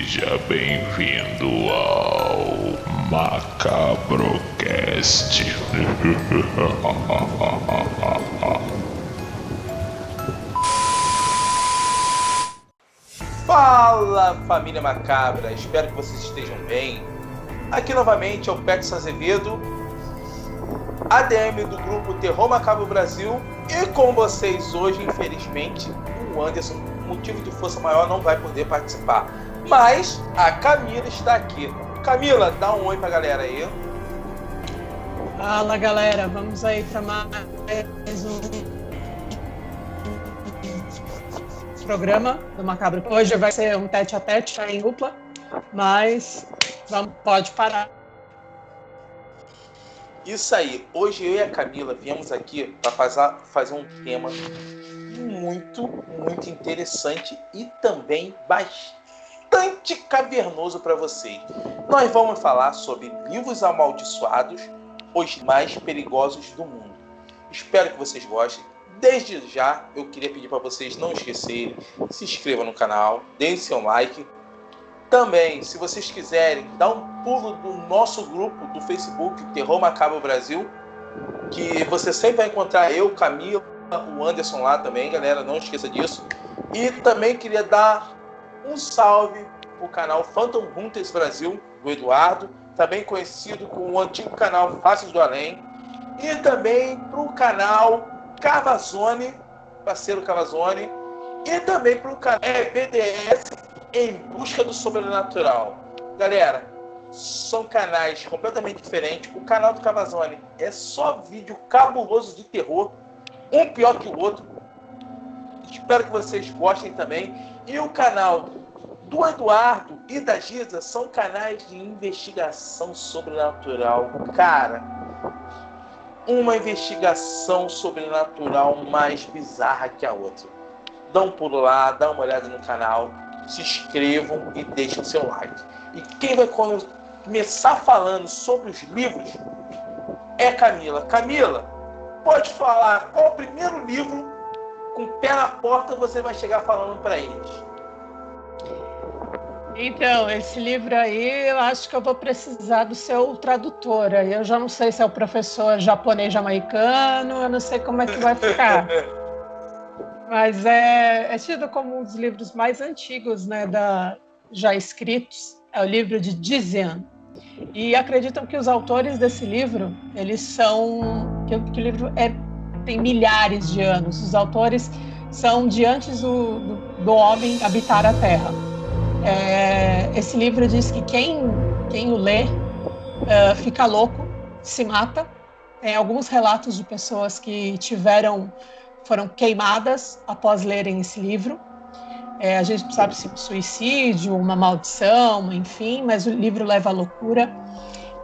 Seja bem-vindo ao Macabrocast. Fala, família macabra, espero que vocês estejam bem. Aqui novamente é o Pex Azevedo, ADM do grupo Terror Macabro Brasil, e com vocês hoje, infelizmente, o Anderson, motivo de força maior, não vai poder participar. Mas a Camila está aqui. Camila, dá um oi pra galera aí. Fala, galera, vamos aí para mais um programa do Macabro. Hoje vai ser um tete-a-tete em dupla, mas pode parar. Isso aí, hoje eu e a Camila viemos aqui para fazer um tema muito interessante e também bastante cavernoso para vocês. Nós vamos falar sobre livros amaldiçoados, os mais perigosos do mundo. Espero que vocês gostem. Desde já, eu queria pedir para vocês não esquecerem, se inscrevam no canal, deem seu like. Também, se vocês quiserem, dá um pulo do nosso grupo do Facebook, Terror Macabro Brasil, que você sempre vai encontrar eu, Camila, o Anderson lá também, galera, não esqueça disso. E também queria dar um salve pro canal Phantom Hunters Brasil, do Eduardo, também conhecido com o antigo canal Faces do Além, e também pro canal Cavazone, parceiro Cavazone, e também pro canal BDS Em Busca do Sobrenatural. Galera, são canais completamente diferentes. O canal do Cavazone é só vídeo cabuloso de terror, um pior que o outro. Espero que vocês gostem também. E o canal do Eduardo e da Giza são canais de investigação sobrenatural. Cara, uma investigação sobrenatural mais bizarra que a outra. Dá um pulo lá, dá uma olhada no canal, se inscrevam e deixem seu like. E quem vai começar falando sobre os livros é Camila. Camila, pode falar qual o primeiro livro, com o pé na porta, você vai chegar falando para eles? Então, esse livro aí, eu acho que eu vou precisar do seu tradutor. Aí eu já não sei se é o professor japonês jamaicano, eu não sei como é que vai ficar. Mas é tido como um dos livros mais antigos, né, já escritos. É o livro de Dzian. E acreditam que os autores desse livro, eles são... que o livro tem milhares de anos. Os autores são de antes do homem habitar a Terra. Esse livro diz que quem o lê fica louco, se mata. Tem alguns relatos de pessoas que foram queimadas após lerem esse livro. A gente não sabe se suicídio, uma maldição, enfim, mas o livro leva à loucura.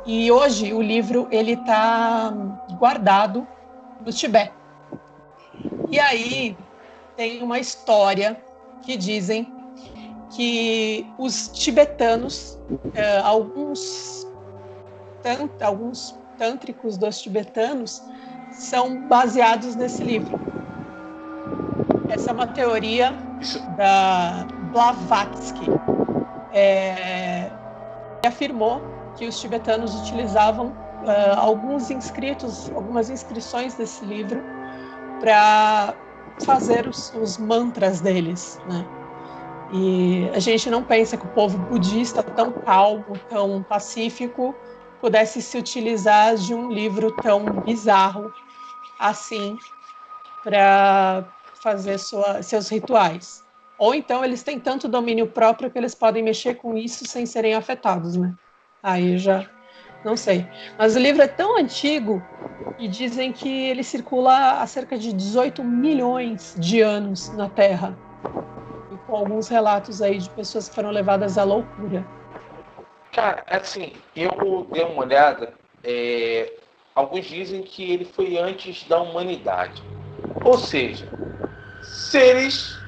E hoje o livro ele está guardado no Tibete. E aí tem uma história que dizem que os tibetanos, alguns tântricos dos tibetanos, são baseados nesse livro. Essa é uma teoria da Blavatsky. Ele afirmou que os tibetanos utilizavam algumas inscrições desse livro para fazer os mantras deles, né? E a gente não pensa que o povo budista, tão calmo, tão pacífico, pudesse se utilizar de um livro tão bizarro assim para fazer seus rituais. Ou então eles têm tanto domínio próprio que eles podem mexer com isso sem serem afetados, né? Aí já não sei. Mas o livro é tão antigo e dizem que ele circula há cerca de 18 milhões de anos na Terra. E com alguns relatos aí de pessoas que foram levadas à loucura. Cara, assim, eu dei uma olhada. Alguns dizem que ele foi antes da humanidade. Ou seja, seres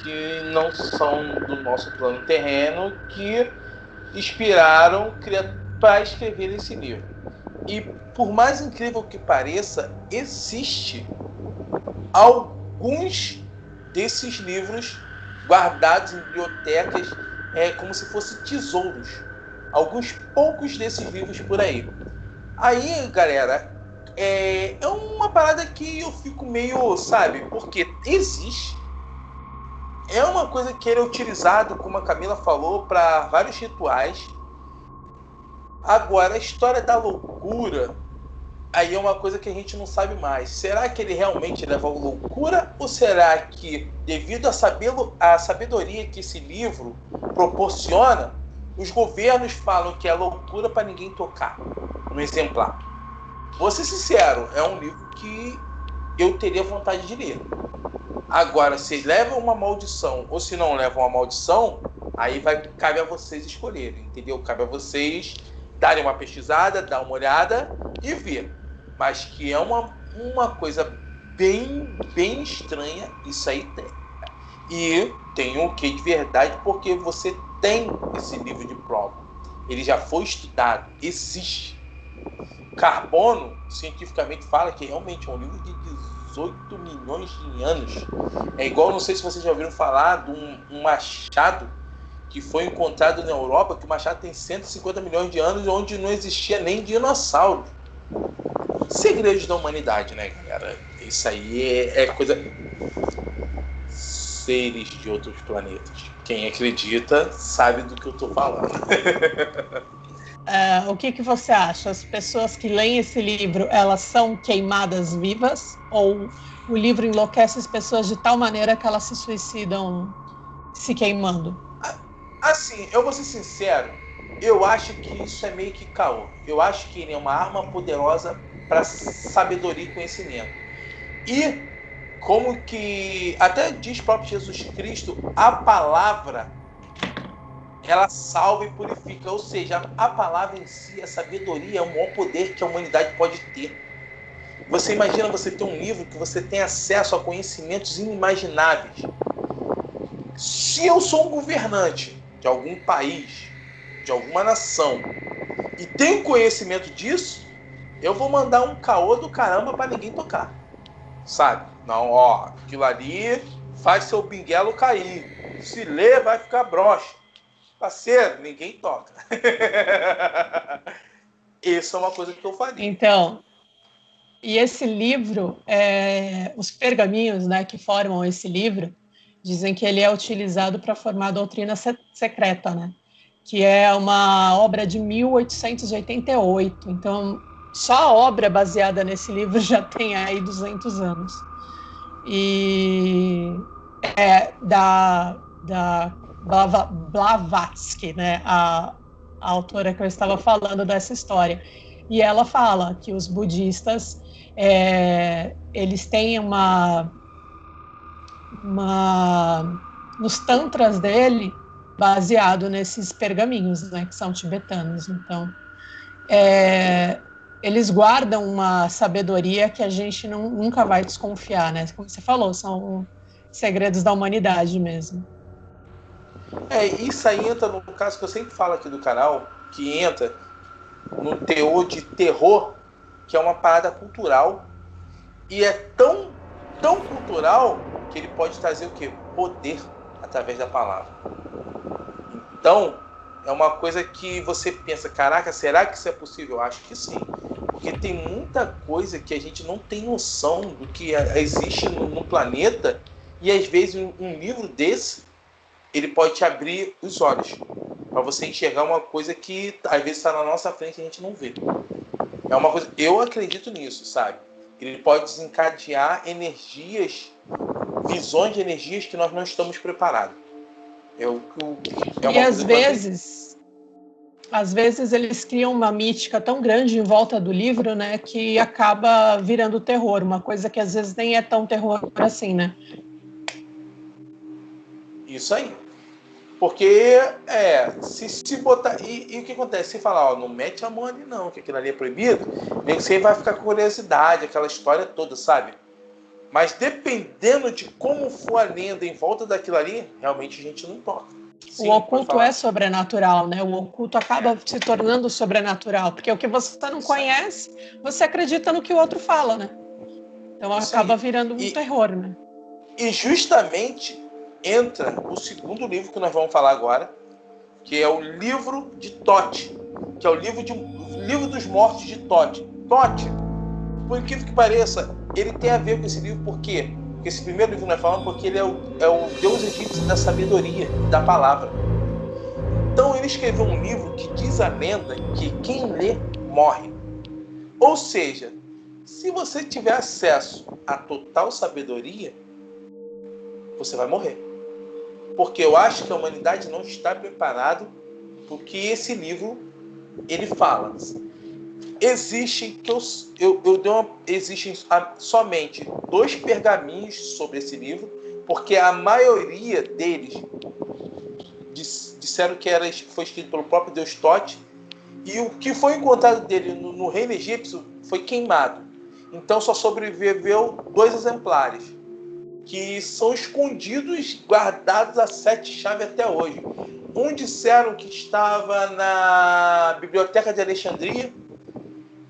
que não são do nosso plano terreno que inspiraram para escrever esse livro. E por mais incrível que pareça, existe alguns desses livros guardados em bibliotecas como se fossem tesouros. Alguns poucos desses livros por aí. Aí, galera, é uma parada que eu fico meio, sabe, porque existe. É uma coisa que ele é utilizado, como a Camila falou, para vários rituais. Agora, a história da loucura, aí é uma coisa que a gente não sabe mais. Será que ele realmente leva a loucura? Ou será que, devido à sabedoria que esse livro proporciona, os governos falam que é loucura para ninguém tocar no exemplar? Vou ser sincero, é um livro que eu teria vontade de ler. Agora, se leva uma maldição ou se não leva uma maldição, aí cabe a vocês escolherem, entendeu? Cabe a vocês darem uma pesquisada, dar uma olhada e ver. Mas que é uma coisa bem, bem estranha, isso aí tem. E tem um quê de verdade, porque você tem esse livro de prova. Ele já foi estudado, existe. Carbono, cientificamente, fala que realmente é um livro de 18 milhões de anos. É igual, não sei se vocês já ouviram falar de um machado que foi encontrado na Europa, que o machado tem 150 milhões de anos, onde não existia nem dinossauro. Segredos da humanidade, né, galera? Isso aí é coisa... Seres de outros planetas. Quem acredita sabe do que eu tô falando. O que você acha? As pessoas que leem esse livro, elas são queimadas vivas? Ou o livro enlouquece as pessoas de tal maneira que elas se suicidam se queimando? Assim, eu vou ser sincero, eu acho que isso é meio que caô. Eu acho que ele é uma arma poderosa para sabedoria e conhecimento. E, como que até diz o próprio Jesus Cristo, a palavra, ela salva e purifica. Ou seja, a palavra em si, a sabedoria, é o maior poder que a humanidade pode ter. Você imagina você ter um livro que você tem acesso a conhecimentos inimagináveis. Se eu sou um governante de algum país, de alguma nação, e tenho conhecimento disso, eu vou mandar um caô do caramba para ninguém tocar. Sabe? Não, aquilo ali faz seu binguelo cair. Se ler, vai ficar broxa. Parceiro, ninguém toca. Isso é uma coisa que eu faria. Então, e esse livro, os pergaminhos, né, que formam esse livro, dizem que ele é utilizado para formar a doutrina secreta, né? Que é uma obra de 1888. Então, só a obra baseada nesse livro já tem aí 200 anos. E da Blavatsky, né? A autora que eu estava falando dessa história. E ela fala que os budistas, eles têm nos tantras dele, baseado nesses pergaminhos, né, que são tibetanos. Então, eles guardam uma sabedoria que a gente nunca vai desconfiar, né? Como você falou, são segredos da humanidade mesmo. Isso aí entra no caso que eu sempre falo aqui do canal, que entra no teor de terror, que é uma parada cultural, e é tão cultural que ele pode trazer o quê? Poder através da palavra. Então, é uma coisa que você pensa, caraca, será que isso é possível? Eu acho que sim. Porque tem muita coisa que a gente não tem noção do que existe no planeta, e às vezes um livro desse, ele pode te abrir os olhos para você enxergar uma coisa que às vezes está na nossa frente e a gente não vê. É uma coisa, eu acredito nisso, sabe? Ele pode desencadear energias, visões de energias que nós não estamos preparados. E às vezes eles criam uma mística tão grande em volta do livro, né, que acaba virando terror, uma coisa que às vezes nem é tão terror assim, né? Isso aí. Porque, se botar... E o que acontece? Se falar, não mete a mão ali não, que aquilo ali é proibido, você vai ficar com curiosidade, aquela história toda, sabe? Mas dependendo de como for a lenda em volta daquilo ali, realmente a gente não toca. Sim, o oculto é sobrenatural, né? O oculto acaba se tornando sobrenatural, porque o que você não conhece, você acredita no que o outro fala, né? Então acaba virando um terror, né? E justamente entra o segundo livro que nós vamos falar agora, que é o livro de Tote, que é o livro dos mortos de Tote. Tote, por incrível que pareça, ele tem a ver com esse livro, por quê? Porque esse primeiro livro nós falamos porque ele é o deus egípcio da sabedoria, da palavra. Então ele escreveu um livro que diz a lenda que quem lê morre. Ou seja, se você tiver acesso à total sabedoria, você vai morrer. Porque eu acho que a humanidade não está preparada para o que esse livro ele fala. Existem somente 2 pergaminhos sobre esse livro, porque a maioria deles disseram que foi escrito pelo próprio deus Tote, e o que foi encontrado dele no reino egípcio foi queimado. Então só sobreviveu 2 exemplares, que são escondidos, guardados a 7 chaves até hoje. Um disseram que estava na Biblioteca de Alexandria,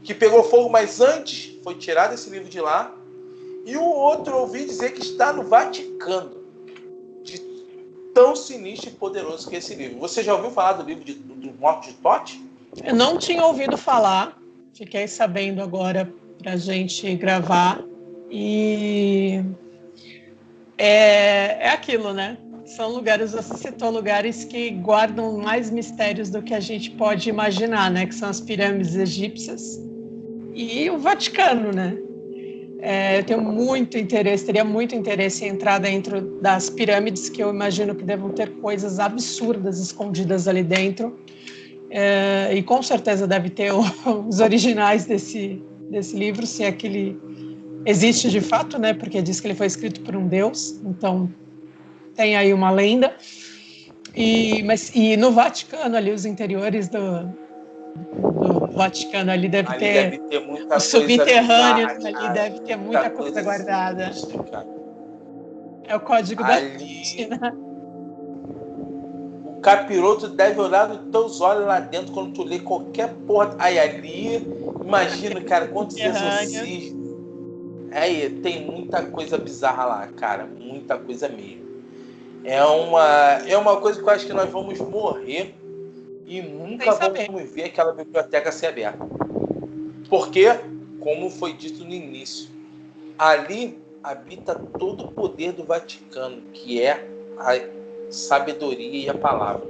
que pegou fogo, mas antes foi tirado esse livro de lá. E o outro eu ouvi dizer que está no Vaticano, de tão sinistro e poderoso que é esse livro. Você já ouviu falar do livro do Morto de Tote? Eu não tinha ouvido falar, fiquei sabendo agora para a gente gravar. E é aquilo, né? São lugares, você citou lugares que guardam mais mistérios do que a gente pode imaginar, né? Que são as pirâmides egípcias e o Vaticano, né? Eu tenho muito interesse, teria muito interesse em entrar dentro das pirâmides, que eu imagino que devam ter coisas absurdas escondidas ali dentro. E com certeza deve ter os originais desse livro, se aquele existe de fato, né? Porque diz que ele foi escrito por um deus, então tem aí uma lenda. E no Vaticano, ali, os interiores do Vaticano, ali deve ter muita subterrâneo, coisa bizarra, ali deve ter muita coisa guardada. É o código da China. O capiroto deve olhar nos teus olhos lá dentro quando tu lê qualquer porra. Aí ali, imagina, cara, quantos exorcismos. Tem muita coisa bizarra lá, cara, muita coisa mesmo. É uma coisa que eu acho que nós vamos morrer e nunca vamos ver aquela biblioteca ser aberta. Porque, como foi dito no início, ali habita todo o poder do Vaticano, que é a sabedoria e a palavra.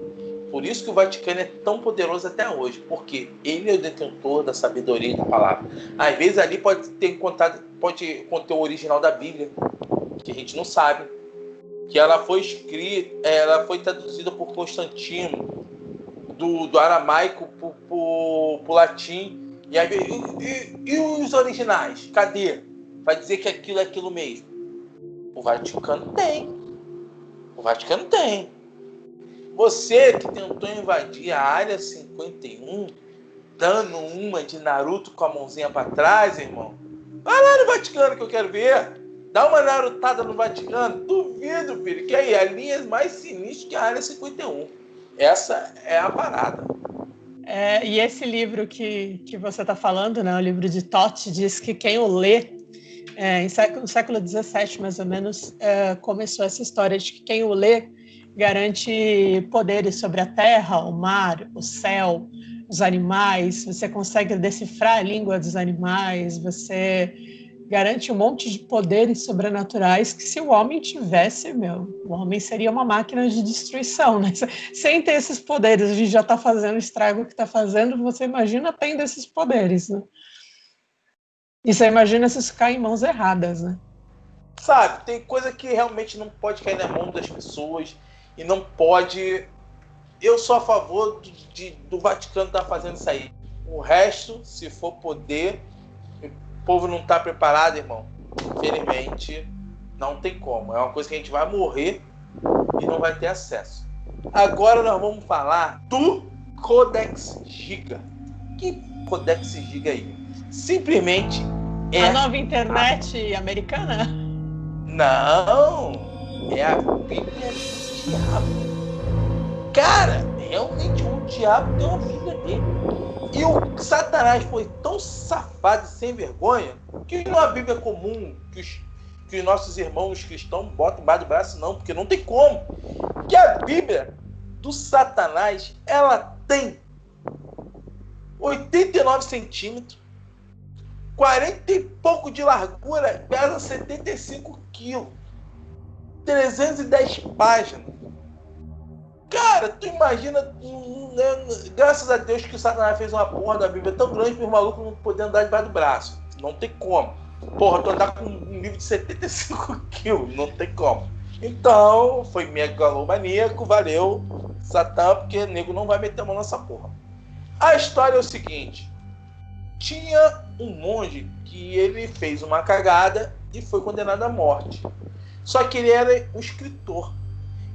Por isso que o Vaticano é tão poderoso até hoje, porque ele é o detentor da sabedoria e da palavra. Às vezes ali pode conter o original da Bíblia, que a gente não sabe, que ela foi escrita, ela foi traduzida por Constantino, do aramaico pro latim, e os originais? Cadê? Vai dizer que aquilo é aquilo mesmo. O Vaticano tem. Você que tentou invadir a área 51, dando uma de Naruto com a mãozinha para trás, irmão. Vai lá no Vaticano que eu quero ver. Dá uma narutada no Vaticano. Duvido, filho, que aí a linha é mais sinistra que a área 51. Essa é a parada. E esse livro que você está falando, né, o livro de Tote, diz que quem o lê, no século XVII, mais ou menos, começou essa história de que quem o lê garante poderes sobre a terra, o mar, o céu, os animais, você consegue decifrar a língua dos animais, você garante um monte de poderes sobrenaturais que, se o homem tivesse, o homem seria uma máquina de destruição, né? Sem ter esses poderes, a gente já está fazendo o estrago que está fazendo, você imagina tendo esses poderes, né? E você imagina se isso cai em mãos erradas, né? Sabe, tem coisa que realmente não pode cair na mão das pessoas e não pode... Eu sou a favor do Vaticano estar fazendo isso aí. O resto, se for poder... O povo não está preparado, irmão. Infelizmente, não tem como. É uma coisa que a gente vai morrer e não vai ter acesso. Agora nós vamos falar do Codex Giga. Que Codex Giga aí? Simplesmente é... A nova internet americana? Não! É a Bíblia do diabo. Cara, realmente o diabo tem uma Bíblia dele. E o Satanás foi tão safado e sem vergonha que não é a Bíblia comum que os nossos irmãos cristãos botam embaixo do braço, não, porque não tem como. Que a Bíblia do Satanás, ela tem 89 centímetros, 40 e pouco de largura, pesa 75 quilos, 310 páginas. Cara, tu imagina, graças a Deus que o Satanás fez uma porra da Bíblia tão grande para os malucos não poderem andar debaixo do braço. Não tem como. Porra, tu andar com um livro de 75 quilos, não tem como. Então, foi megalomaníaco, valeu, Satã, porque nego não vai meter a mão nessa porra. A história é o seguinte: tinha um monge que ele fez uma cagada e foi condenado à morte. Só que ele era um escritor.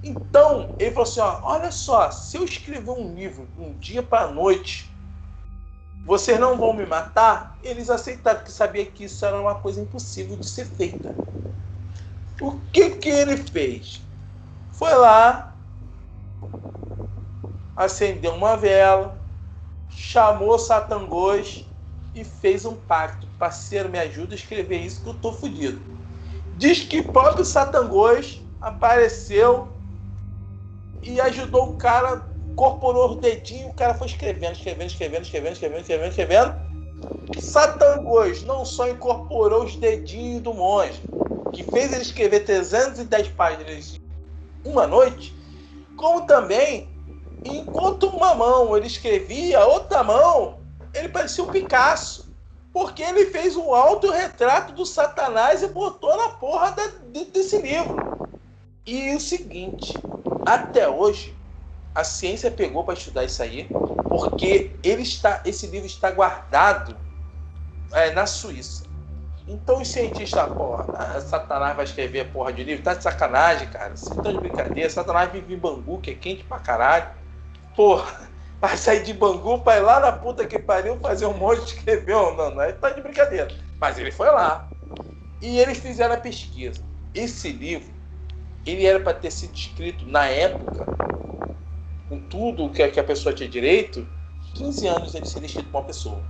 Então, ele falou assim, ó, olha só, se eu escrever um livro um dia para a noite, vocês não vão me matar? Eles aceitaram, porque sabia que isso era uma coisa impossível de ser feita. O que ele fez? Foi lá, acendeu uma vela, chamou Satangos e fez um pacto. Parceiro, me ajuda a escrever isso que eu tô fodido. Diz que próprio Satangos apareceu e ajudou o cara, incorporou o dedinho, o cara foi escrevendo. Satangos não só incorporou os dedinhos do monge, que fez ele escrever 310 páginas em uma noite, como também, enquanto uma mão ele escrevia, a outra mão, ele parecia um Picasso, porque ele fez um autorretrato do Satanás e botou na porra desse livro. E o seguinte, até hoje, a ciência pegou para estudar isso aí, porque esse livro está guardado na Suíça. Então os cientistas, porra, Satanás vai escrever a porra de livro, tá de sacanagem, cara. Vocês estão de brincadeira, Satanás vive em Bangu, que é quente pra caralho. Porra, vai sair de Bangu pra ir lá na puta que pariu fazer um monte de escrever, não, ele tá de brincadeira. Mas ele foi lá. E eles fizeram a pesquisa. Esse livro, ele era para ter sido escrito na época, com tudo que a pessoa tinha direito, 15 anos ele seria escrito por uma pessoa.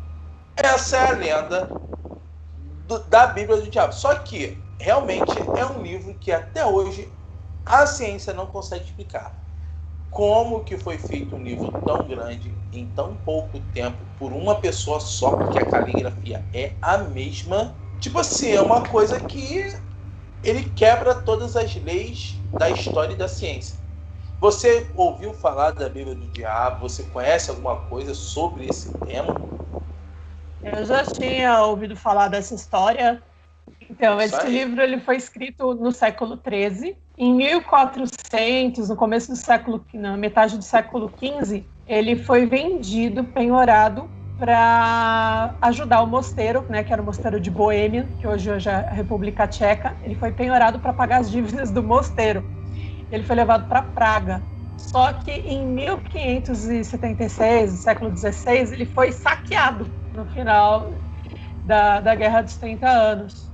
Essa é a lenda da Bíblia do Diabo. Só que, realmente, é um livro que até hoje a ciência não consegue explicar. Como que foi feito um livro tão grande, em tão pouco tempo, por uma pessoa só, porque a caligrafia é a mesma. Tipo assim, é uma coisa que ele quebra todas as leis da história e da ciência. Você ouviu falar da Bíblia do Diabo? Você conhece alguma coisa sobre esse tema? Eu já tinha ouvido falar dessa história. Então, esse livro ele foi escrito no século XIII. Em 1400, no começo do século, na metade do século XV, ele foi vendido, penhorado, para ajudar o mosteiro, né, que era o mosteiro de Boêmia, que hoje é a República Tcheca. Ele foi penhorado para pagar as dívidas do mosteiro. Ele foi levado para Praga. Só que em 1576, no século XVI, ele foi saqueado no final da Guerra dos 30 Anos.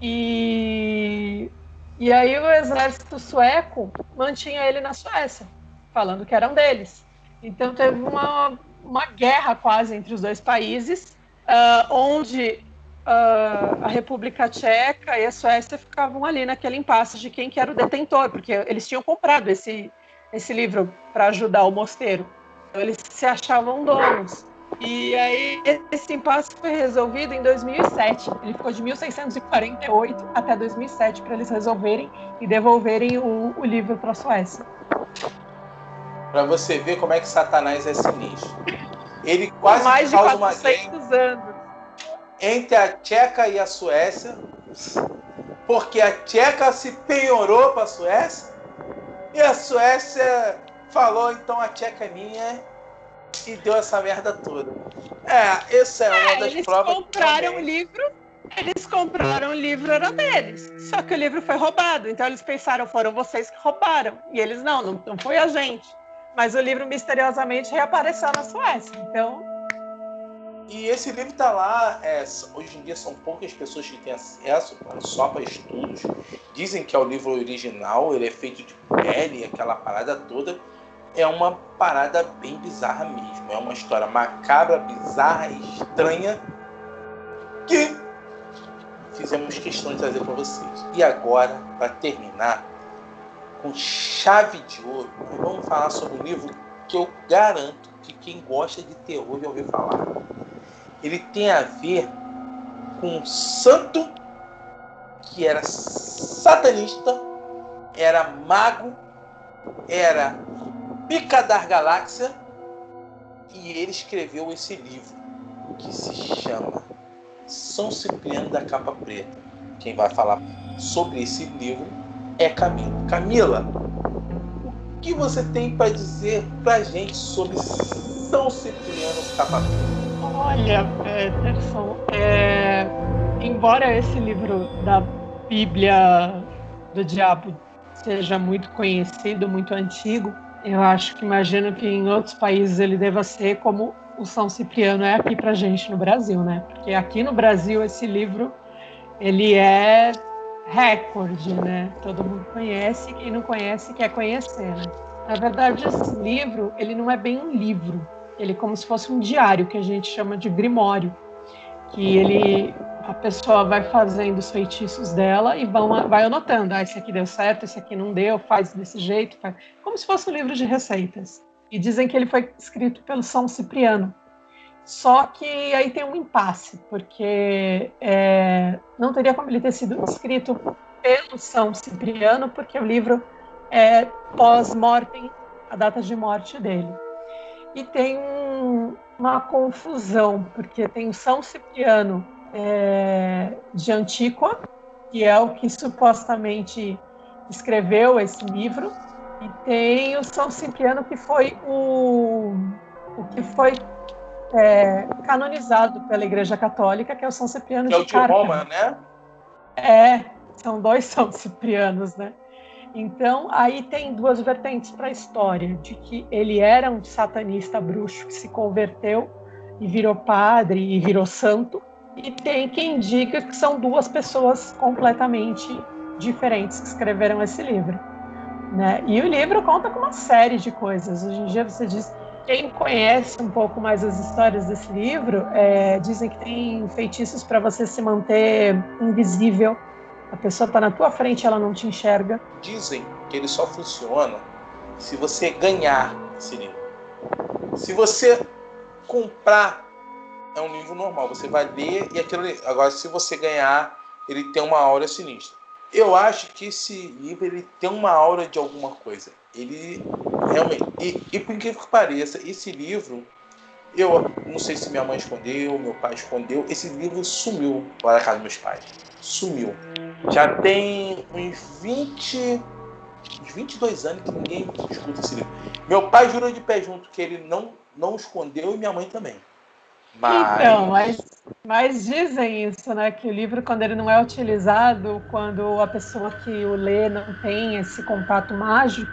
E aí o exército sueco mantinha ele na Suécia, falando que eram deles. Então teve uma guerra quase entre os dois países, onde a República Tcheca e a Suécia ficavam ali naquele impasse de quem que era o detentor, porque eles tinham comprado esse livro para ajudar o mosteiro. Então eles se achavam donos. E aí esse impasse foi resolvido em 2007. Ele ficou de 1648 até 2007 para eles resolverem e devolverem o livro para a Suécia. Para você ver como é que Satanás é sinistro. Ele quase mais de causa 400 anos entre a Tcheca e a Suécia, porque a Tcheca se penhorou para a Suécia e a Suécia falou, então a Tcheca é minha, e deu essa merda toda. Essa é uma das provas. Eles compraram o livro, era deles. Só que o livro foi roubado. Então eles pensaram, foram vocês que roubaram. E eles, não foi a gente. Mas o livro misteriosamente reapareceu na Suécia. Então... E esse livro está lá, hoje em dia são poucas pessoas que têm acesso, só para estudos. Dizem que é o livro original, ele é feito de pele, aquela parada toda. É uma parada bem bizarra mesmo. É uma história macabra, bizarra e estranha que fizemos questão de trazer para vocês. E agora, para terminar, com chave de ouro. E vamos falar sobre um livro que eu garanto que quem gosta de terror já ouviu falar. Ele tem a ver com um santo que era satanista, era mago, era pica da galáxia, e ele escreveu esse livro que se chama São Cipriano da Capa Preta. Quem vai falar sobre esse livro é Camila. Camila, o que você tem para dizer pra gente sobre São Cipriano da Capa Preta? Olha, Peterson, embora esse livro da Bíblia do Diabo seja muito conhecido, muito antigo, eu imagino que em outros países ele deva ser como o São Cipriano é aqui pra gente no Brasil, né? Porque aqui no Brasil esse livro, ele é recorde, né? Todo mundo conhece, quem não conhece quer conhecer, né? Na verdade, esse livro, ele não é bem um livro, ele é como se fosse um diário, que a gente chama de grimório, que a pessoa vai fazendo os feitiços dela e vai anotando, esse aqui deu certo, esse aqui não deu, faz desse jeito, faz... como se fosse um livro de receitas. E dizem que ele foi escrito pelo São Cipriano. Só que aí tem um impasse, porque não teria como ele ter sido escrito pelo São Cipriano, porque o livro é pós-mortem, a data de morte dele. E tem uma confusão, porque tem o São Cipriano de Antíqua, que é o que supostamente escreveu esse livro, e tem o São Cipriano, que foi o que foi canonizado pela Igreja Católica, que é o São Cipriano de Cárcamo. Roma, né? São dois São Ciprianos, né? Então, aí tem duas vertentes para a história, de que ele era um satanista bruxo que se converteu e virou padre e virou santo, e tem quem diga que são duas pessoas completamente diferentes que escreveram esse livro, né? E o livro conta com uma série de coisas. Hoje em dia você diz, quem conhece um pouco mais as histórias desse livro, dizem que tem feitiços para você se manter invisível. A pessoa está na tua frente, ela não te enxerga. Dizem que ele só funciona se você ganhar esse livro. Se você comprar, é um livro normal, você vai ler e aquilo. Agora, se você ganhar, ele tem uma aura sinistra. Eu acho que esse livro ele tem uma aura de alguma coisa. Ele realmente. E por incrível que pareça, esse livro, eu não sei se minha mãe escondeu, meu pai escondeu, esse livro sumiu lá na casa dos meus pais. Sumiu. Já tem uns 22 anos que ninguém escuta esse livro. Meu pai jurou de pé junto que ele não escondeu e minha mãe também. Então, mas dizem isso, né? Que o livro, quando ele não é utilizado, quando a pessoa que o lê não tem esse contato mágico,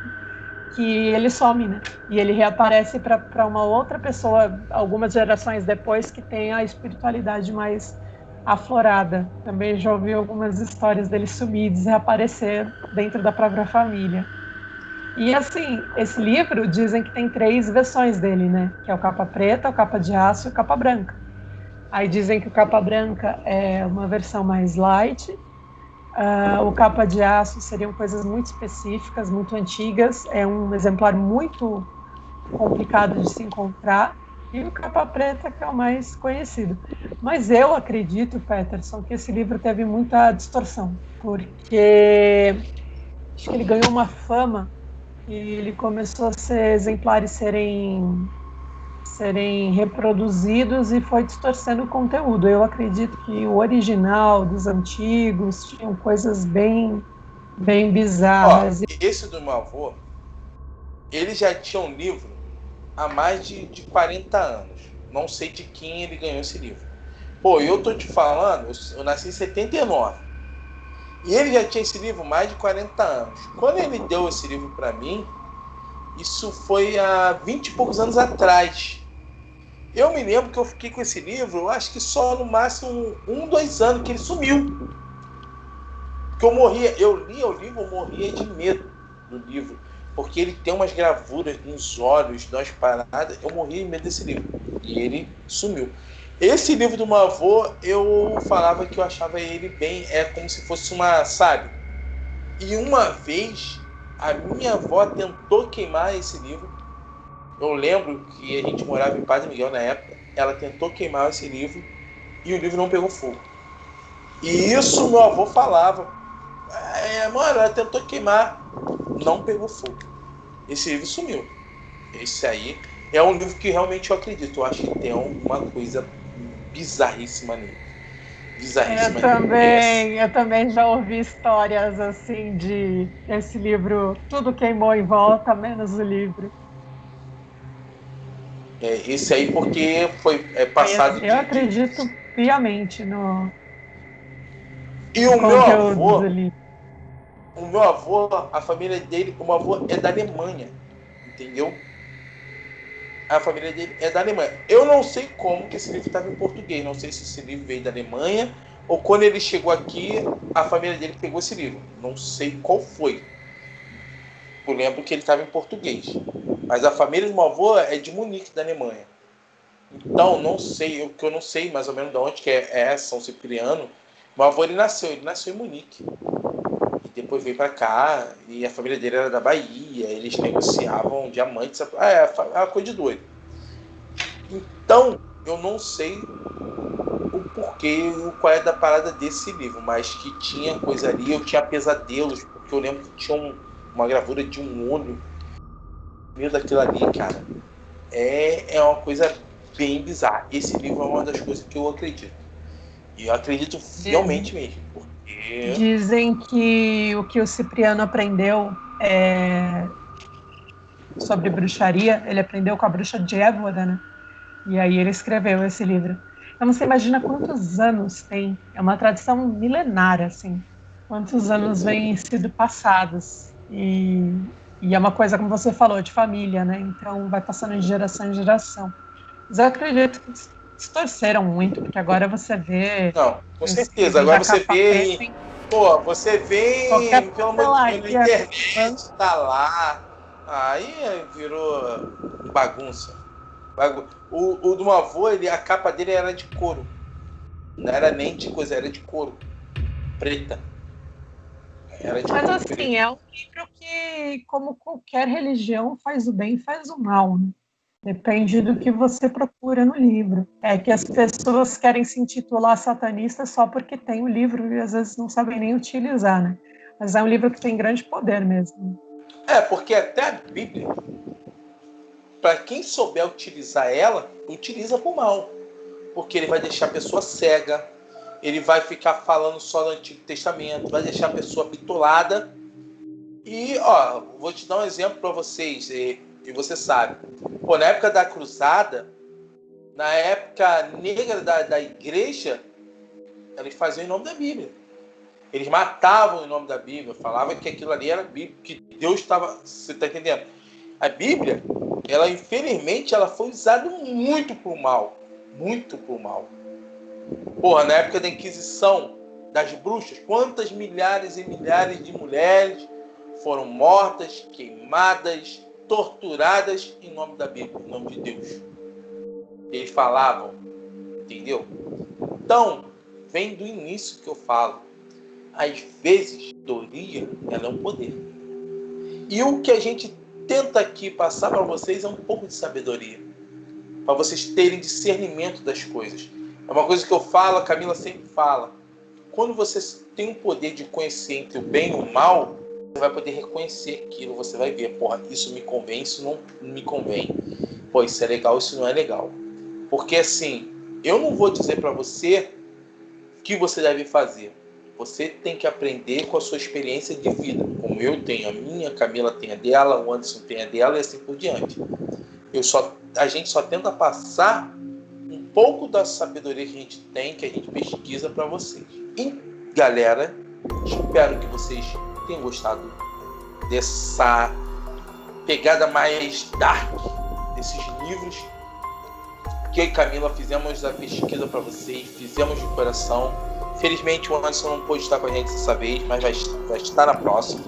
que ele some, né? E ele reaparece para uma outra pessoa, algumas gerações depois, que tem a espiritualidade mais aflorada. Também já ouvi algumas histórias dele sumir e desaparecer dentro da própria família. E assim, esse livro dizem que tem 3 versões dele, né? Que é o capa preta, o capa de aço e o capa branca. Aí dizem que o capa branca é uma versão mais light, o capa de aço seriam coisas muito específicas, muito antigas, é um exemplar muito complicado de se encontrar, e o capa preta que é o mais conhecido. Mas eu acredito, Peterson, que esse livro teve muita distorção, porque acho que ele ganhou uma fama e ele começou a ser exemplares serem reproduzidos e foi distorcendo o conteúdo. Eu acredito que o original dos antigos tinham coisas bem bizarras. Esse do meu avô, ele já tinha um livro há mais de 40 anos. Não sei de quem ele ganhou esse livro. Pô, eu tô te falando, eu nasci em 79. E ele já tinha esse livro há mais de 40 anos. Quando ele deu esse livro para mim, isso foi há 20 e poucos anos atrás. Eu me lembro que eu fiquei com esse livro, eu acho que só no máximo 2 anos que ele sumiu. Porque eu lia o livro, eu morria de medo do livro. Porque ele tem umas gravuras nos olhos, nas paradas. Eu morria de medo desse livro. E ele sumiu. Esse livro do meu avô, eu falava que eu achava ele bem, como se fosse uma, sabe? E uma vez, A minha avó tentou queimar esse livro. Eu lembro que a gente morava em Padre Miguel na época. Ela tentou queimar esse livro e o livro não pegou fogo. E isso meu avô falava. Mano, ela tentou queimar, não pegou fogo. Esse livro sumiu. Esse aí é um livro que realmente eu acredito. Eu acho que tem alguma coisa bizarríssima nele. Eu também já ouvi histórias assim de esse livro, tudo queimou em volta, menos o livro. Esse aí porque foi passado Eu acredito piamente no E o meu avô, do livro. a família dele, o meu avô é da Alemanha, entendeu? A família dele é da Alemanha. Eu não sei como que esse livro estava em português. Não sei se esse livro veio da Alemanha ou quando ele chegou aqui, a família dele pegou esse livro. Não sei qual foi. Eu lembro que ele estava em português. Mas a família do meu avô é de Munique, da Alemanha. Então, não sei, eu não sei mais ou menos de onde que é São Cipriano. Meu avô ele nasceu em Munique. E depois veio para cá, e a família dele era da Bahia, eles negociavam diamantes, a coisa de doido. Então, eu não sei o porquê, qual é da parada desse livro, mas que tinha coisa ali, eu tinha pesadelos, porque eu lembro que tinha uma gravura de um olho no meio daquilo ali, cara. É uma coisa bem bizarra. Esse livro é uma das coisas que eu acredito. E eu acredito fielmente mesmo. Porque... Dizem que o que o Cipriano aprendeu sobre bruxaria, ele aprendeu com a bruxa de Évora, né? E aí ele escreveu esse livro. Então você imagina quantos anos tem. É uma tradição milenária, assim. Quantos anos vêm sido passados. E é uma coisa, como você falou, de família, né? Então vai passando de geração em geração. Mas eu acredito que distorceram muito, porque agora você vê... Não, com certeza. Agora você vê... você vê pelo amor de Deus, na internet, tá lá. Aí virou bagunça. O do meu avô, a capa dele era de couro. Não era nem de coisa, era de couro. Preta. Mas assim, é um livro que, como qualquer religião, faz o bem e faz o mal, né? Depende do que você procura no livro. É que as pessoas querem se intitular satanistas só porque tem o livro e às vezes não sabem nem utilizar, né? Mas é um livro que tem grande poder mesmo. Porque até a Bíblia, para quem souber utilizar ela, utiliza pro mal. Porque ele vai deixar a pessoa cega, ele vai ficar falando só do Antigo Testamento, vai deixar a pessoa bitolada. E, vou te dar um exemplo para vocês, e você sabe. Na época da cruzada, na época negra da igreja, eles faziam em nome da Bíblia. Eles matavam em nome da Bíblia, falavam que aquilo ali era Bíblia, que Deus estava... Você está entendendo? A Bíblia, ela infelizmente, ela foi usada muito pro mal. Muito pro mal. Na época da Inquisição, das bruxas, quantas milhares e milhares de mulheres foram mortas, queimadas, torturadas em nome da Bíblia, em nome de Deus. Eles falavam, entendeu? Então, vem do início que eu falo. Às vezes, sabedoria, ela é um poder. E o que a gente tenta aqui passar para vocês é um pouco de sabedoria. Para vocês terem discernimento das coisas. É uma coisa que eu falo, a Camila sempre fala. Quando você tem o poder de conhecer entre o bem e o mal, você vai poder reconhecer aquilo, você vai ver, isso me convém, isso não me convém. Isso é legal, isso não é legal. Porque assim, eu não vou dizer para você o que você deve fazer. Você tem que aprender com a sua experiência de vida. Como eu tenho a minha, a Camila tem a dela, o Anderson tem a dela e assim por diante. A gente só tenta passar um pouco da sabedoria que a gente tem, que a gente pesquisa para vocês. E, galera, espero que vocês tenham gostado dessa pegada mais dark desses livros que eu e Camila fizemos a pesquisa para vocês, fizemos de coração. Felizmente o Anderson não pôde estar com a gente dessa vez, mas vai estar na próxima.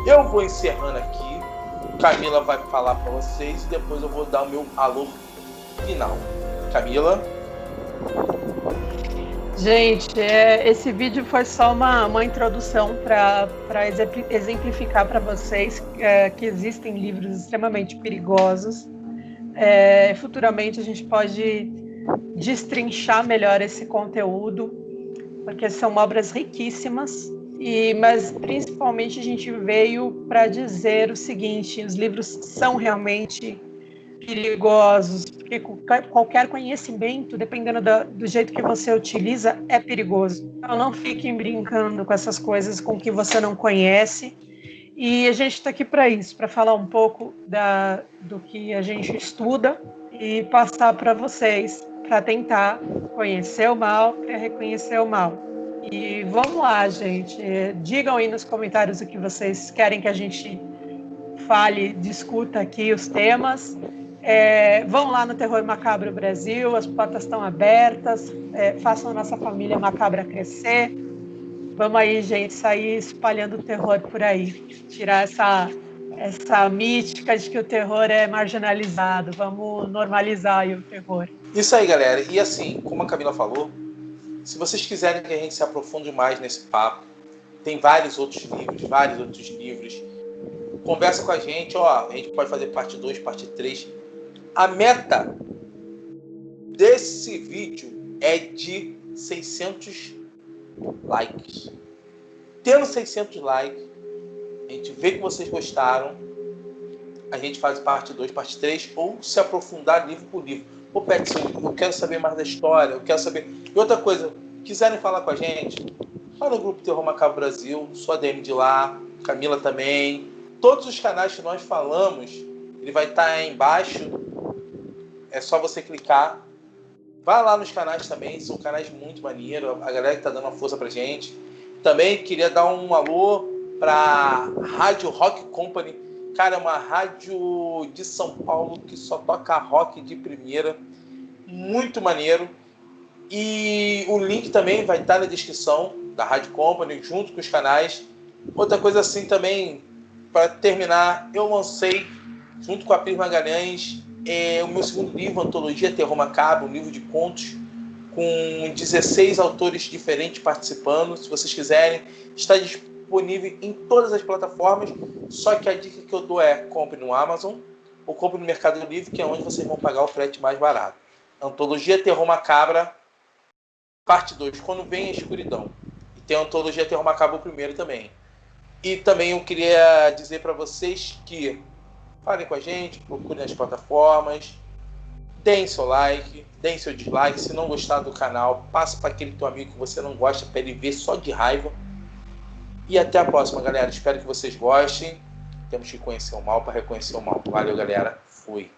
Eu vou encerrando aqui, Camila vai falar para vocês e depois eu vou dar o meu alô final. Camila? Gente, esse vídeo foi só uma introdução para exemplificar para vocês que existem livros extremamente perigosos. Futuramente a gente pode destrinchar melhor esse conteúdo, porque são obras riquíssimas, mas principalmente a gente veio para dizer o seguinte: os livros são realmente perigosos, porque qualquer conhecimento, dependendo do jeito que você utiliza, é perigoso. Então não fiquem brincando com essas coisas com que você não conhece. E a gente está aqui para isso, para falar um pouco do que a gente estuda e passar para vocês, para tentar conhecer o mal, para reconhecer o mal. E vamos lá, gente. Digam aí nos comentários o que vocês querem que a gente fale, discuta aqui os temas. Vão lá no Terror Macabro Brasil, as portas estão abertas, façam a nossa família macabra crescer. Vamos aí, gente, sair espalhando o terror por aí, tirar essa mística de que o terror é marginalizado. Vamos normalizar aí o terror. Isso aí, galera. E assim, como a Camila falou, se vocês quiserem que a gente se aprofunde mais nesse papo, tem vários outros livros. Conversa com a gente, a gente pode fazer parte 2, parte 3. A meta desse vídeo é de 600 likes. Tendo 600 likes, a gente vê que vocês gostaram, a gente faz parte 2, parte 3, ou se aprofundar livro por livro. Ô, Petson, eu quero saber mais da história, eu quero saber... E outra coisa, quiserem falar com a gente, lá no grupo Terror Macabro Brasil, sou ADM de lá, Camila também. Todos os canais que nós falamos, ele vai estar aí embaixo. É só você clicar. Vai lá nos canais também, são canais muito maneiros. A galera que tá dando uma força pra gente. Também queria dar um alô pra Rádio Rock Company. Cara, é uma rádio de São Paulo que só toca rock de primeira. Muito maneiro. E o link também vai estar na descrição da Rádio Company, junto com os canais. Outra coisa assim também, para terminar, eu lancei, junto com a Pris Magalhães, o meu segundo livro, Antologia Terror Macabro, um livro de contos, com 16 autores diferentes participando. Se vocês quiserem, está disponível em todas as plataformas, só que a dica que eu dou é: compre no Amazon ou compre no Mercado Livre, que é onde vocês vão pagar o frete mais barato. Antologia Terror Macabra, parte 2, Quando Vem a Escuridão. E tem a Antologia Terror Macabro primeiro também. E também eu queria dizer para vocês que falem com a gente, procurem nas plataformas, deem seu like, deem seu dislike. Se não gostar do canal, passa para aquele teu amigo que você não gosta, para ele ver só de raiva. E até a próxima, galera. Espero que vocês gostem. Temos que conhecer o mal para reconhecer o mal. Valeu, galera. Fui.